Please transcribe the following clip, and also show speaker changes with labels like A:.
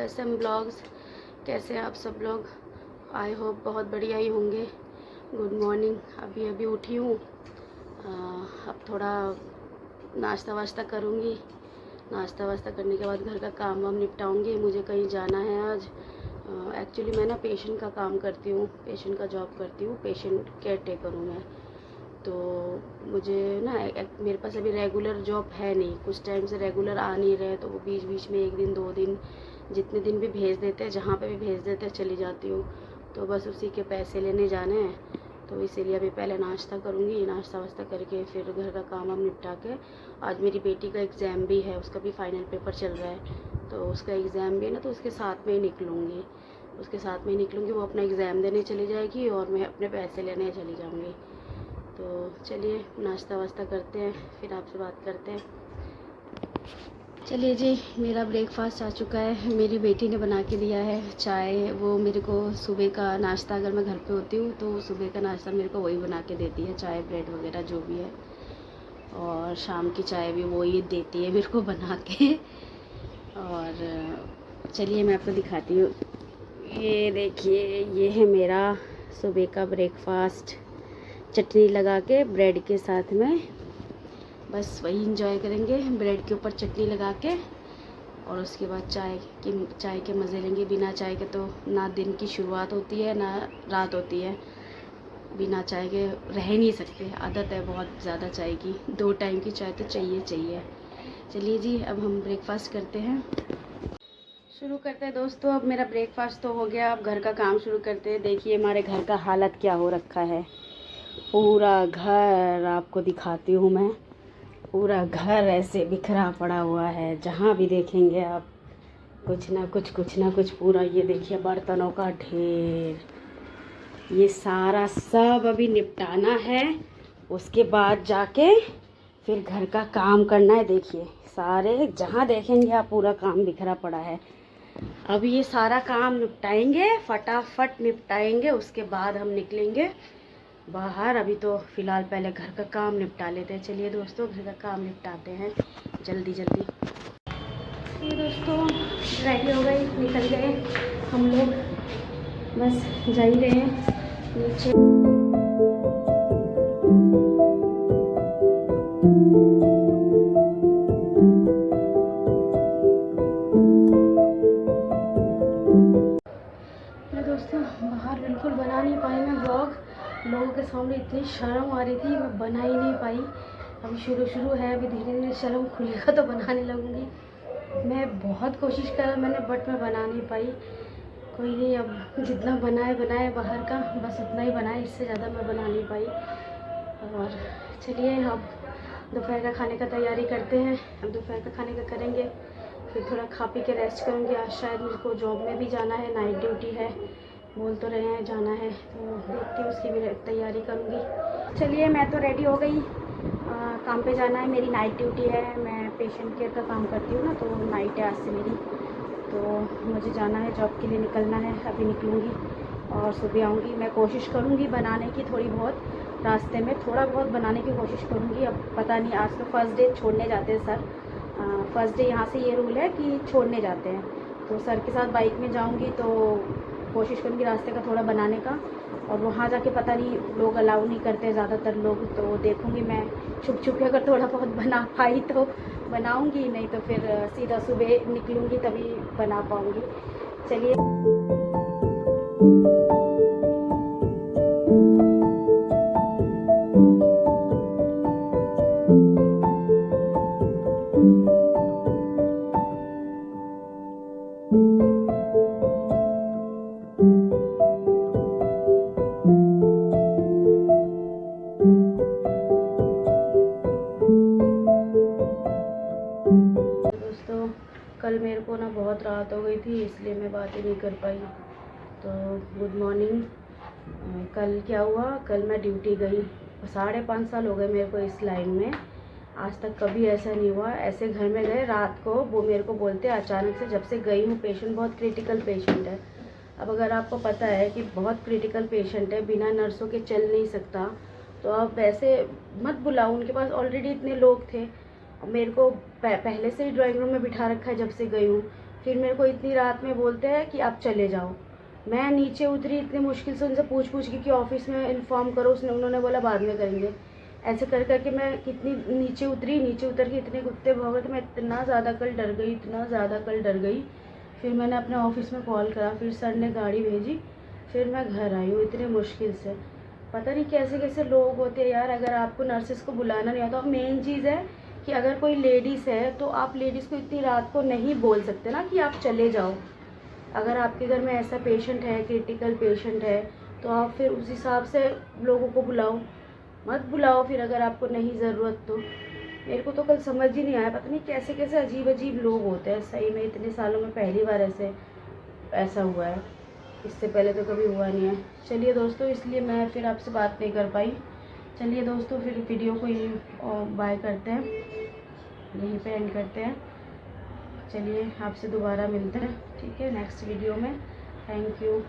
A: SM blogs. कैसे हैं आप सब लोग? आई होप बहुत बढ़िया ही होंगे। Good morning. अभी अभी उठी हूँ। अब थोड़ा नाश्ता वाश्ता करूँगी। नाश्ता वाश्ता करने के बाद घर का काम वाम निपटाऊँगी। मुझे कहीं जाना है आज। एक्चुअली मैं ना पेशेंट का काम करती हूँ, पेशेंट का जॉब करती हूँ, पेशेंट केयर टेकर हूँ मैं। तो मुझे ना मेरे पास अभी रेगुलर जॉब है नहीं, कुछ टाइम से रेगुलर आ नहीं रहे, तो वो बीच बीच में 1 दिन 2 दिन जितने दिन भी भेज देते हैं, जहाँ पे भी भेज देते हैं चली जाती हूँ। तो बस उसी के पैसे लेने जाने हैं, तो इसीलिए अभी पहले नाश्ता करूँगी। नाश्ता वास्ता करके फिर घर का काम वाम निपटा के, आज मेरी बेटी का एग्ज़ाम भी है, उसका भी फाइनल पेपर चल रहा है, तो उसका एग्ज़ाम भी है ना, तो उसके साथ में ही निकलूँगी। वो अपना एग्ज़ाम देने चली जाएगी और मैं अपने पैसे लेने चली जाऊँगी। तो चलिए नाश्ता वास्ता करते हैं, फिर आपसे बात करते हैं। चलिए जी, मेरा ब्रेकफास्ट आ चुका है। मेरी बेटी ने बना के दिया है चाय। वो मेरे को सुबह का नाश्ता, अगर मैं घर पे होती हूँ तो सुबह का नाश्ता मेरे को वही बना के देती है, चाय ब्रेड वगैरह जो भी है, और शाम की चाय भी वही देती है मेरे को बना के। और चलिए मैं आपको दिखाती हूँ। ये देखिए, ये है मेरा सुबह का ब्रेकफास्ट। चटनी लगा के ब्रेड के साथ में, बस वही इंजॉय करेंगे, ब्रेड के ऊपर चटनी लगा के, और उसके बाद चाय के मज़े लेंगे। बिना चाय के तो ना दिन की शुरुआत होती है ना रात होती है। बिना चाय के रह नहीं सकते, आदत है बहुत ज़्यादा चाय की। 2 टाइम की चाय तो चाहिए। चलिए जी, अब हम ब्रेकफास्ट करते हैं, शुरू करते हैं दोस्तों। अब मेरा ब्रेकफास्ट तो हो गया, अब घर का काम शुरू करते हैं। देखिए हमारे घर का हालत क्या हो रखा है। पूरा घर आपको दिखाती हूँ मैं। पूरा घर ऐसे बिखरा पड़ा हुआ है, जहाँ भी देखेंगे आप कुछ ना कुछ पूरा। ये देखिए बर्तनों का ढेर, ये सारा सब अभी निपटाना है। उसके बाद जाके फिर घर का काम करना है। देखिए सारे जहाँ देखेंगे आप पूरा काम बिखरा पड़ा है। अब ये सारा काम निपटाएंगे, फटाफट निपटाएंगे, उसके बाद हम निकलेंगे बाहर। अभी तो फ़िलहाल पहले घर का काम निपटा लेते हैं। चलिए दोस्तों, घर का काम निपटाते हैं जल्दी। ये दोस्तों रेडी हो गई, निकल गए हम लोग, बस जा ही रहे हैं नीचे। दोस्तों बाहर बिल्कुल बना नहीं पाई मैं व्लॉग। लोगों के सामने इतनी शर्म आ रही थी, मैं बना ही नहीं पाई। अभी शुरू है, अभी धीरे धीरे शर्म खुलेगा तो बनाने लगूंगी। मैं बहुत कोशिश करा मैंने, बट मैं बना नहीं पाई। कोई नहीं, अब जितना बनाए बाहर का, बस उतना ही बनाए, इससे ज़्यादा मैं बना नहीं पाई। और चलिए अब दोपहर का खाने का तैयारी करते हैं। अब दोपहर का खाने का करेंगे, फिर थोड़ा खा पी के रेस्ट करूँगी। आज शायद मुझे को जॉब में भी जाना है, नाइट ड्यूटी है, बोल तो रहे हैं जाना है, तो देखती हूँ उसकी भी तैयारी करूँगी। चलिए मैं तो रेडी हो गई, काम पे जाना है, मेरी नाइट ड्यूटी है। मैं पेशेंट केयर का काम करती हूँ ना, तो नाइट है आज से मेरी, तो मुझे जाना है, जॉब के लिए निकलना है। अभी निकलूँगी और सुबह आऊँगी। मैं कोशिश करूँगी बनाने की, थोड़ी बहुत रास्ते में थोड़ा बहुत बनाने की कोशिश करूँगी। अब पता नहीं, आज तो फर्स्ट डे छोड़ने जाते हैं सर। फर्स्ट डे यहाँ से ये रूल है कि छोड़ने जाते हैं, तो सर के साथ बाइक में जाऊँगी, तो कोशिश करूँगी रास्ते का थोड़ा बनाने का। और वहाँ जाके पता नहीं, लोग अलाउ नहीं करते ज़्यादातर लोग, तो देखूँगी मैं छुप के अगर थोड़ा बहुत बना पाई तो बनाऊँगी, नहीं तो फिर सीधा सुबह निकलूँगी तभी बना पाऊँगी। चलिए दोस्तों, कल मेरे को ना बहुत रात हो गई थी, इसलिए मैं बातें नहीं कर पाई। तो गुड मॉर्निंग। कल क्या हुआ, कल मैं ड्यूटी गई। 5.5 साल हो गए मेरे को इस लाइन में, आज तक कभी ऐसा नहीं हुआ। ऐसे घर में गए रात को, वो मेरे को बोलते अचानक से, जब से गई हूँ, पेशेंट बहुत क्रिटिकल पेशेंट है। अब अगर आपको पता है कि बहुत क्रिटिकल पेशेंट है, बिना नर्सों के चल नहीं सकता, तो आप ऐसे मत बुलाओ। उनके पास ऑलरेडी इतने लोग थे, मेरे को पहले से ही ड्राइंग रूम में बिठा रखा है जब से गई हूँ। फिर मेरे को इतनी रात में बोलते हैं कि आप चले जाओ। मैं नीचे उतरी इतनी मुश्किल से, उनसे पूछ के कि ऑफिस में इन्फॉर्म करो, उन्होंने बोला बाद में करेंगे। ऐसे कर करके मैं कितनी नीचे उतरी, नीचे उतर के इतने कुत्ते भौंके थे, मैं इतना ज़्यादा कल डर गई, इतना ज़्यादा कल डर गई। फिर मैंने अपने ऑफिस में कॉल करा, फिर सर ने गाड़ी भेजी, फिर मैं घर आई हूँ इतने मुश्किल से। पता नहीं कैसे कैसे लोग होते हैं यार। अगर आपको नर्सेस को बुलाना नहीं आता, मेन चीज़ है कि अगर कोई लेडीज़ है तो आप लेडीज़ को इतनी रात को नहीं बोल सकते ना कि आप चले जाओ। अगर आपके घर में ऐसा पेशेंट है, क्रिटिकल पेशेंट है, तो आप फिर उस हिसाब से लोगों को बुलाओ, मत बुलाओ फिर अगर आपको नहीं ज़रूरत तो। मेरे को तो कल समझ ही नहीं आया, पता नहीं कैसे कैसे अजीब अजीब लोग होते हैं सही में। इतने सालों में पहली बार ऐसा हुआ है, इससे पहले तो कभी हुआ नहीं है। चलिए दोस्तों, इसलिए मैं फिर आपसे बात नहीं कर पाई। चलिए दोस्तों, फिर वीडियो को यहीं बाय करते हैं, यहीं पे एंड करते हैं। चलिए आपसे दोबारा मिलते हैं, ठीक है, नेक्स्ट वीडियो में। Thank you.